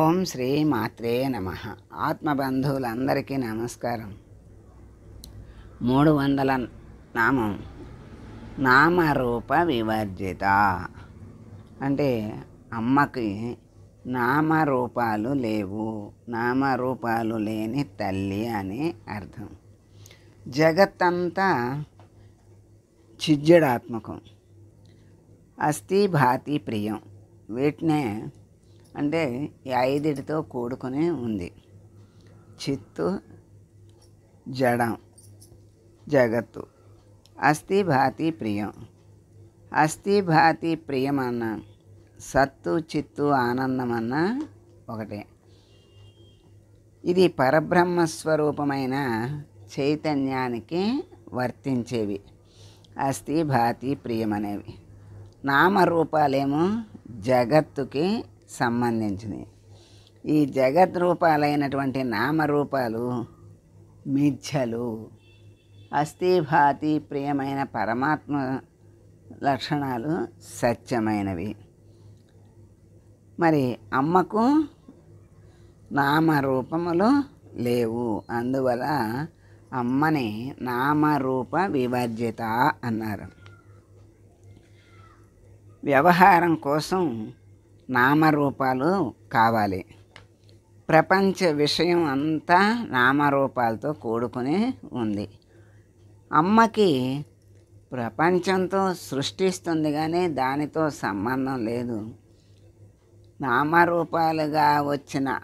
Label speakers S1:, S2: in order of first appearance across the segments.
S1: ఓం శ్రీ మాత్రే నమః. ఆత్మబంధువులందరికీ నమస్కారం. 300 నామం నామరూప వివర్జిత అంటే అమ్మకి నామరూపాలు లేవు, నామరూపాలు లేని తల్లి అని అర్థం. జగత్తంతా చిజ్జడాత్మకం, అస్థి భాతి ప్రియం. వీటినే అంటే ఈ ఐదిటితో కూడుకుని ఉంది. చిత్తు జడం జగత్తు. అస్థి భాతి ప్రియం. అస్థి భాతి ప్రియం అన్న సత్తు చిత్తు ఆనందం అన్న ఒకటే. ఇది పరబ్రహ్మస్వరూపమైన చైతన్యానికి వర్తించేవి అస్థి భాతి ప్రియం అనేవి. నామరూపాలేమో జగత్తుకి సంబంధించినవి. ఈ జగత్ రూపాలైనటువంటి నామరూపాలు మిథ్యలు. అస్థిభాతి ప్రియమైన పరమాత్మ లక్షణాలు సత్యమైనవి. మరి అమ్మకు నామరూపములు లేవు, అందువల్ల అమ్మని నామరూప వివర్జిత అన్నారు. వ్యవహారం కోసం నామరూపాలు కావాలి. ప్రపంచ విషయం అంతా నామరూపాలతో కూడుకుని ఉంది. అమ్మకి ప్రపంచంతో సృష్టిస్తుంది కానీ దానితో సంబంధం లేదు. నామరూపాలుగా వచ్చిన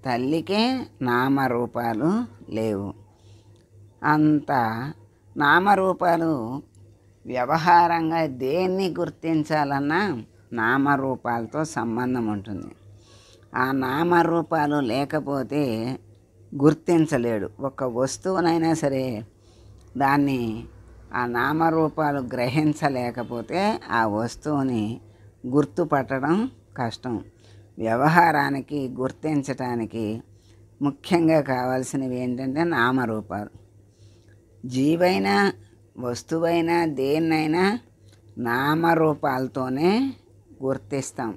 S1: తల్లికే నామరూపాలు లేవు. అంత నామరూపాలు వ్యవహారంగా దేన్ని గుర్తించాలన్నా నామరూపాలతో సంబంధం ఉంటుంది. ఆ నామరూపాలు లేకపోతే గుర్తించలేడు. ఒక వస్తువునైనా సరే దాన్ని ఆ నామరూపాలు గ్రహించలేకపోతే ఆ వస్తువుని గుర్తుపట్టడం కష్టం. వ్యవహారానికి గుర్తించటానికి ముఖ్యంగా కావాల్సినవి ఏంటంటే నామరూపాలు. జీవైనా వస్తువైనా దేన్నైనా నామరూపాలతోనే గుర్తిస్తాం.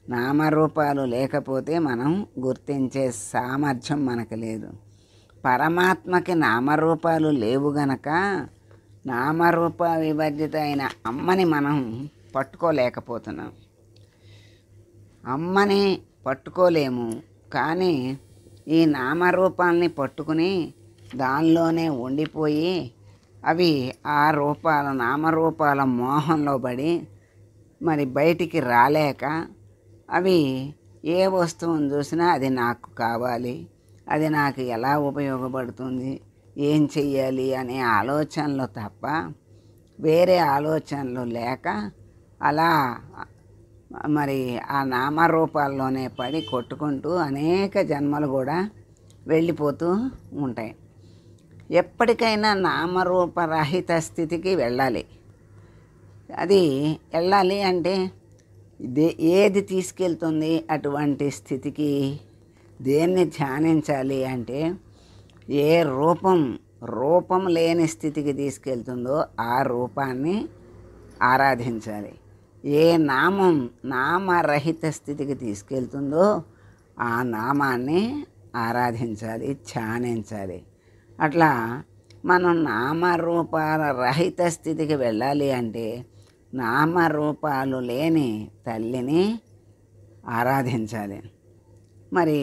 S1: నామరూపాలు లేకపోతే మనం గుర్తించే సామర్థ్యం మనకు లేదు. పరమాత్మకి నామరూపాలు లేవు గనక నామరూప వివర్జిత అయిన అమ్మని మనం పట్టుకోలేకపోతున్నాం. అమ్మని పట్టుకోలేము, కానీ ఈ నామరూపాలని పట్టుకుని దానిలోనే ఉండిపోయి అవి ఆ రూపాల నామరూపాల మోహంలో పడి మరి బయటికి రాలేక అవి ఏ వస్తువును చూసినా అది నాకు కావాలి, అది నాకు ఎలా ఉపయోగపడుతుంది, ఏం చెయ్యాలి అనే ఆలోచనలు తప్ప వేరే ఆలోచనలు లేక అలా మరి ఆ నామరూపాల్లోనే పడి కొట్టుకుంటూ అనేక జన్మలు కూడా వెళ్ళిపోతూ ఉంటాయి. ఎప్పటికైనా నామరూపరహిత స్థితికి వెళ్ళాలి. అది వెళ్ళాలి అంటే ఏది తీసుకెళ్తుంది అటువంటి స్థితికి? దేన్ని ధ్యానించాలి అంటే ఏ రూపం లేని స్థితికి తీసుకెళ్తుందో ఆ రూపాన్ని ఆరాధించాలి. ఏ నామం నామరహిత స్థితికి తీసుకెళ్తుందో ఆ నామాన్ని ఆరాధించాలి, ధ్యానించాలి. అట్లా మనం నామరూపాల రహిత స్థితికి వెళ్ళాలి అంటే నామరూపాలు లేని తల్లిని ఆరాధించాలి. మరి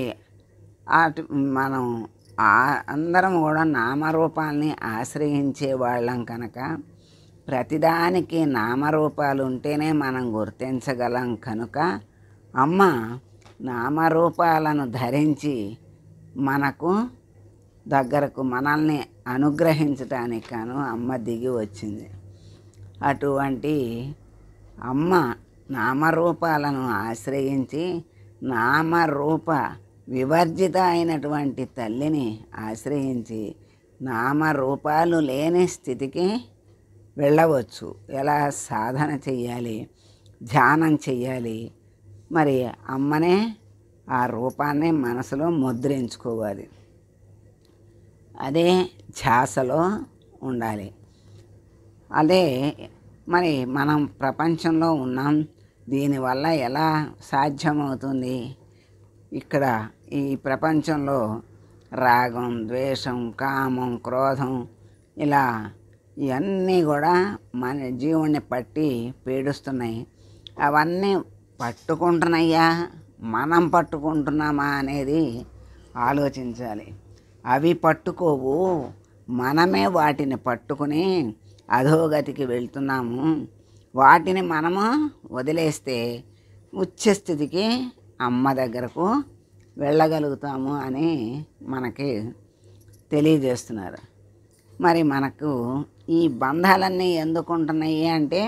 S1: మనం అందరం కూడా నామరూపాలని ఆశ్రయించే వాళ్ళం కనుక ప్రతిదానికి నామరూపాలు ఉంటేనే మనం గుర్తించగలం కనుక అమ్మ నామరూపాలను ధరించి మనకు దగ్గరకు మనల్ని అనుగ్రహించటానికి గాను అమ్మ దిగి వచ్చింది. అటువంటి అమ్మ నామరూపాలను ఆశ్రయించి నామరూప వివర్జిత అయినటువంటి తల్లిని ఆశ్రయించి నామరూపాలు లేని స్థితికి వెళ్ళవచ్చు. ఎలా సాధన చెయ్యాలి, ధ్యానం చెయ్యాలి. మరి అమ్మనే ఆ రూపాన్ని మనసులో ముద్రించుకోవాలి. అదే ధ్యాసలో ఉండాలి. అదే మరి మనం ప్రపంచంలో ఉన్నాం, దీనివల్ల ఎలా సాధ్యమవుతుంది? ఇక్కడ ఈ ప్రపంచంలో రాగం, ద్వేషం, కామం, క్రోధం ఇలా ఇవన్నీ కూడా మన జీవుణ్ణి పట్టి పీడిస్తున్నాయి. అవన్నీ పట్టుకుంటున్నాయా, మనం పట్టుకుంటున్నామా అనేది ఆలోచించాలి. అవి పట్టుకోవు, మనమే వాటిని పట్టుకుని అధోగతికి వెళ్తున్నాము. వాటిని మనము వదిలేస్తే ఉచ్చస్థితికి అమ్మ దగ్గరకు వెళ్ళగలుగుతాము అని మనకి తెలియజేస్తున్నారు. మరి మనకు ఈ బంధాలన్నీ ఎందుకు ఉంటున్నాయి అంటే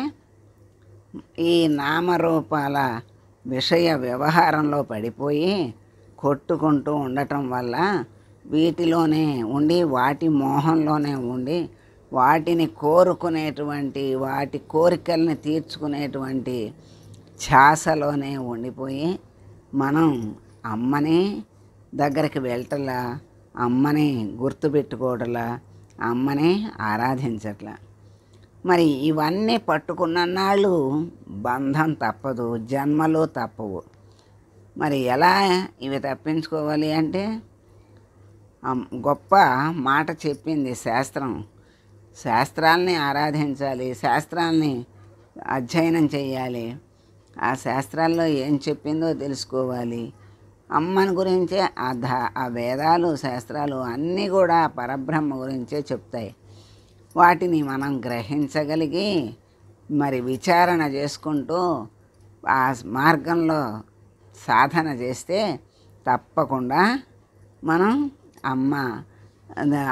S1: ఈ నామరూపాల విషయ వ్యవహారంలో పడిపోయి కొట్టుకుంటూ ఉండటం వల్ల వీటిలోనే ఉండి వాటి మోహంలోనే ఉండి వాటిని కోరుకునేటువంటి వాటి కోరికల్ని తీర్చుకునేటువంటి ఛాసలోనే ఉండిపోయి మనం అమ్మని దగ్గరికి వెళ్ళటలా, అమ్మని గుర్తుపెట్టుకోవటలా, అమ్మని ఆరాధించట్లా. మరి ఇవన్నీ పట్టుకున్ననాళ్ళు బంధం తప్పదు, జన్మలు తప్పవు. మరి ఎలా ఇవి తప్పించుకోవాలి అంటే గొప్ప మాట చెప్పింది శాస్త్రం. శాస్త్రాల్ని ఆరాధించాలి, శాస్త్రాల్ని అధ్యయనం చేయాలి, ఆ శాస్త్రాల్లో ఏం చెప్పిందో తెలుసుకోవాలి. అమ్మని గురించే ఆ వేదాలు, శాస్త్రాలు అన్నీ కూడా పరబ్రహ్మ గురించే చెప్తాయి. వాటిని మనం గ్రహించగలిగి మరి విచారణ చేసుకుంటూ ఆ మార్గంలో సాధన చేస్తే తప్పకుండా మనం అమ్మ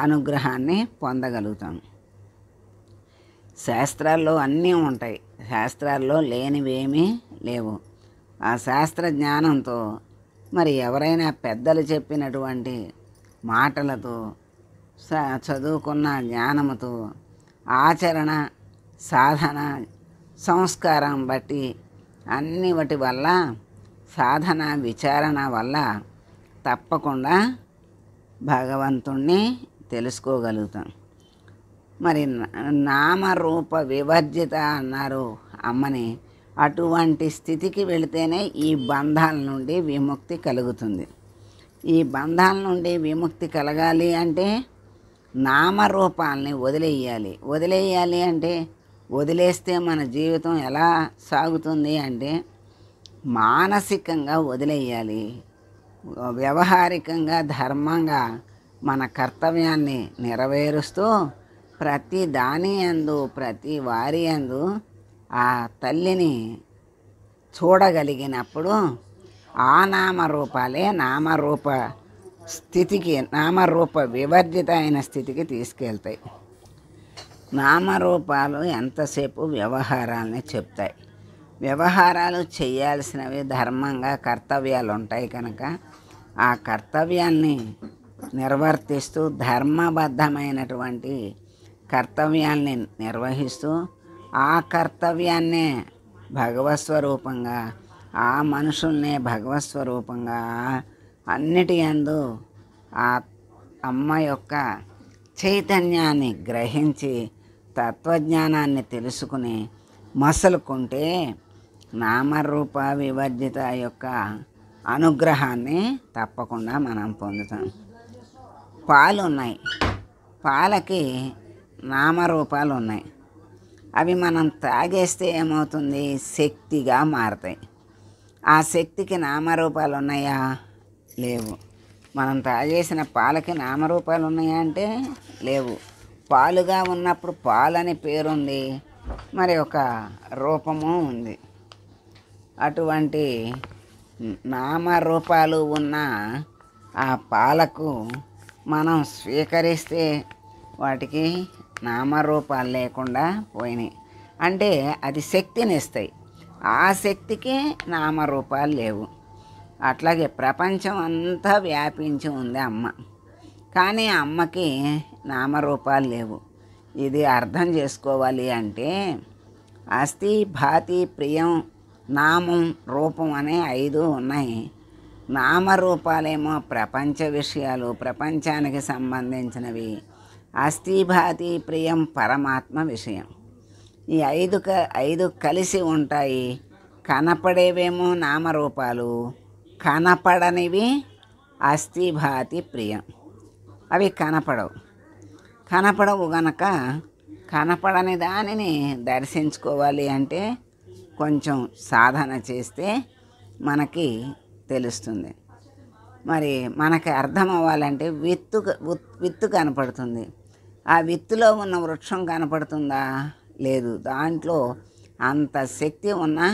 S1: అనుగ్రహాన్ని పొందగలుగుతాం. శాస్త్రాల్లో అన్నీ ఉంటాయి, శాస్త్రాల్లో లేనివేమీ లేవు. ఆ శాస్త్ర జ్ఞానంతో మరి ఎవరైనా పెద్దలు చెప్పినటువంటి మాటలతో చదువుకున్న జ్ఞానముతో ఆచరణ, సాధన, సంస్కారం బట్టి అన్ని వాటి వల్ల సాధన, విచారణ వల్ల తప్పకుండా భగవంతుణ్ణి తెలుసుకోగలుగుతాం. మరి నామరూప వివర్జిత అన్నారు అమ్మని. అటువంటి స్థితికి వెళితేనే ఈ బంధాల నుండి విముక్తి కలుగుతుంది. ఈ బంధాల నుండి విముక్తి కలగాలి అంటే నామరూపాలని వదిలేయాలి అంటే వదిలేస్తే మన జీవితం ఎలా సాగుతుంది అంటే మానసికంగా వదిలేయాలి, వ్యవహారికంగా ధర్మంగా మన కర్తవ్యాన్ని నెరవేరుస్తూ ప్రతి దాని యందు, ప్రతి వారి యందు ఆ తల్లిని చూడగలిగినప్పుడు ఆ నామరూపాలే నామరూప స్థితికి, నామరూప వివర్జిత అయిన స్థితికి తీసుకెళ్తాయి. నామరూపాలు ఎంతసేపు వ్యవహారాలని చెప్తాయి. వ్యవహారాలు చేయాల్సినవి ధర్మంగా కర్తవ్యాలు ఉంటాయి కనుక ఆ కర్తవ్యాన్ని నిర్వర్తిస్తూ ధర్మబద్ధమైనటువంటి కర్తవ్యాల్ని నిర్వహిస్తూ ఆ కర్తవ్యాన్నే భగవత్స్వరూపంగా, ఆ మనుషుల్నే భగవత్స్వరూపంగా అన్నిటి యందు ఆ అమ్మ యొక్క చైతన్యాన్ని గ్రహించి తత్వజ్ఞానాన్ని తెలుసుకుని మసలుకుంటే నామరూప వివర్జిత యొక్క అనుగ్రహాన్ని తప్పకుండా మనం పొందుతాం. పాలు ఉన్నాయి, పాలకి నామరూపాలు ఉన్నాయి. అవి మనం తాగేస్తే ఏమవుతుంది? శక్తిగా మారతాయి. ఆ శక్తికి నామరూపాలు ఉన్నాయా? లేవు. మనం తాగేసిన పాలకి నామరూపాలు ఉన్నాయా అంటే లేవు. పాలుగా ఉన్నప్పుడు పాలని పేరుంది, మరి ఒక రూపము ఉంది. అటువంటి నామరూపాలు ఉన్న ఆ పాలకు మనం స్వీకరిస్తే వాటికి నామరూపాలు లేకుండా పోయినాయి అంటే అది శక్తిని ఇస్తాయి. ఆ శక్తికి నామరూపాలు లేవు. అట్లాగే ప్రపంచం అంతా వ్యాపించి ఉంది అమ్మ, కానీ అమ్మకి నామరూపాలు లేవు. ఇది అర్థం చేసుకోవాలి అంటే అస్థి, భాతి, ప్రియం, నామం, రూపం అనే 5 ఉన్నాయి. నామరూపాలేమో ప్రపంచ విషయాలు, ప్రపంచానికి సంబంధించినవి. అస్థి, భాతి, ప్రియం పరమాత్మ విషయం. ఈ 5 కలిసి ఉంటాయి. కనపడేవేమో నామరూపాలు, కనపడనివి అస్థి భాతి ప్రియం. అవి కనపడవు గనక కనపడని దానిని దర్శించుకోవాలి అంటే కొంచెం సాధన చేస్తే మనకి తెలుస్తుంది. మరి మనకి అర్థం అవ్వాలంటే విత్తు కనపడుతుంది. ఆ విత్తులో ఉన్న వృక్షం కనపడుతుందా? లేదు. దాంట్లో అంత శక్తి ఉన్నా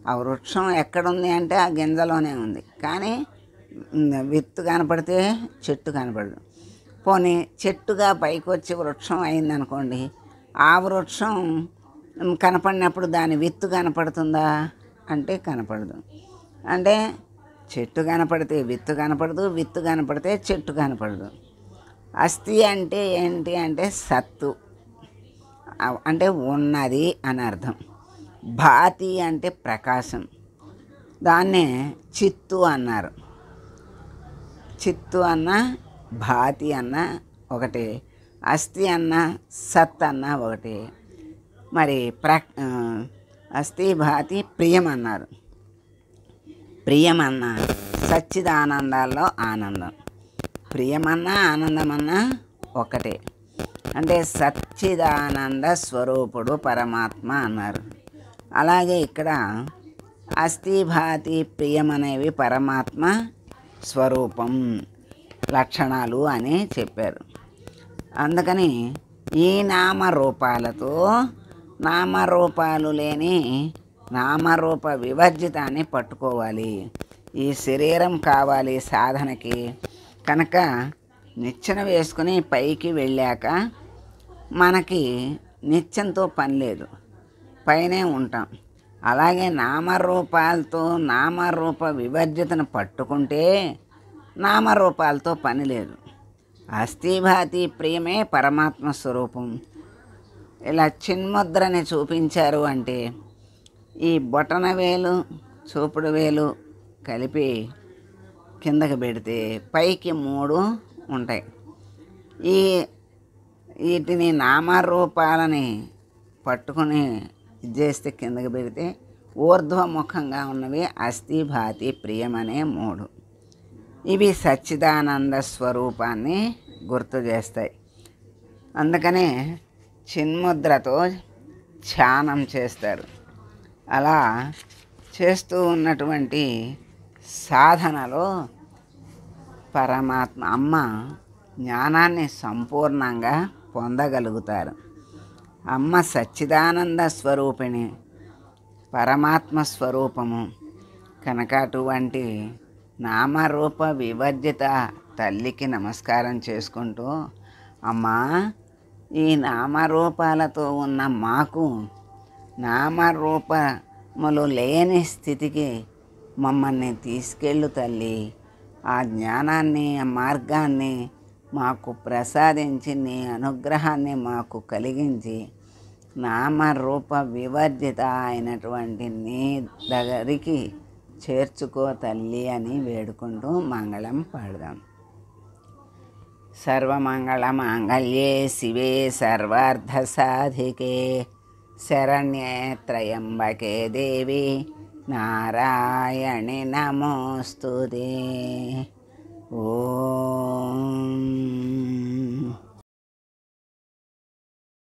S1: ఆ వృక్షం ఎక్కడుంది అంటే ఆ గింజలోనే ఉంది. కానీ విత్తు కనపడితే చెట్టు కనపడదు. పోనీ చెట్టుగా పైకి వచ్చి వృక్షం అయిందనుకోండి, ఆ వృక్షం కనపడినప్పుడు దాని విత్తు కనపడుతుందా అంటే కనపడదు. అంటే చెట్టు కనపడితే విత్తు కనపడదు, విత్తు కనపడితే చెట్టు కనపడదు. అస్థి అంటే ఏంటి అంటే సత్తు అంటే ఉన్నది అని అర్థం. భాతి అంటే ప్రకాశం, దాన్నే చిత్తు అన్నారు. చిత్తు అన్న భాతి అన్న ఒకటే, అస్థి అన్న సత్ అన్న ఒకటే. మరి అస్థి భాతి ప్రియం అన్నారు. ప్రియమన్న సచ్చిదానందాల్లో ఆనందం, ప్రియమన్నా ఆనందమన్నా ఒకటే. అంటే సచ్చిదానంద స్వరూపుడు పరమాత్మ అన్నారు. అలాగే ఇక్కడ అస్థి భాతి ప్రియం అనేవి పరమాత్మ స్వరూపం లక్షణాలు అని చెప్పారు. అందుకని ఈ నామరూపాలతో నామరూపాలు లేని నామరూప వివర్జితాన్ని పట్టుకోవాలి. ఈ శరీరం కావాలి సాధనకి. కనుక నిచ్చెన వేసుకుని పైకి వెళ్ళాక మనకి నిత్యంతో పని లేదు, పైనే ఉంటాం. అలాగే నామరూపాలతో నామరూప వివర్జితను పట్టుకుంటే నామరూపాలతో పని లేదు. అస్థిభాతి ప్రియమే పరమాత్మ స్వరూపం. ఇలా చిన్ముద్రని చూపించారు అంటే ఈ బొటన వేలు చూపుడు వేలు కలిపి కిందకి పెడితే పైకి 3 ఉంటాయి. వీటిని నామరూపాలని పట్టుకుని చేస్తే కిందకి పెడితే ఊర్ధ్వముఖంగా ఉన్నవి అస్థి భాతి ప్రియం అనే 3. ఇవి సచ్చిదానంద స్వరూపాన్ని గుర్తు చేస్తాయి. అందుకనే చిన్ముద్రతో ధ్యానం చేస్తారు. అలా చేస్తూ ఉన్నటువంటి సాధనలో పరమాత్మ అమ్మ జ్ఞానాన్ని సంపూర్ణంగా పొందగలుగుతారు. అమ్మ సచ్చిదానంద స్వరూపిణి, పరమాత్మ స్వరూపము కనుక అటువంటి నామరూప వివర్జిత తల్లికి నమస్కారం చేసుకుంటూ, అమ్మా ఈ నామరూపాలతో ఉన్న మాకు నామరూపములు లేని స్థితికి మమ్మల్ని తీసుకెళ్ళు తల్లి. ఆ జ్ఞానాన్ని ఆ మార్గాన్ని మాకు ప్రసాదించి నీ అనుగ్రహాన్ని మాకు కలిగించి నామరూప వివర్జిత అయినటువంటి నీ దగ్గరికి చేర్చుకో తల్లి అని వేడుకుంటూ మంగళం పాడదాం. సర్వమంగళ మాంగళ్యే శివే సర్వార్థ సాధికే శరణ్యే త్రయంబకే దేవి నారాయణి నమోస్తుతే. ఓం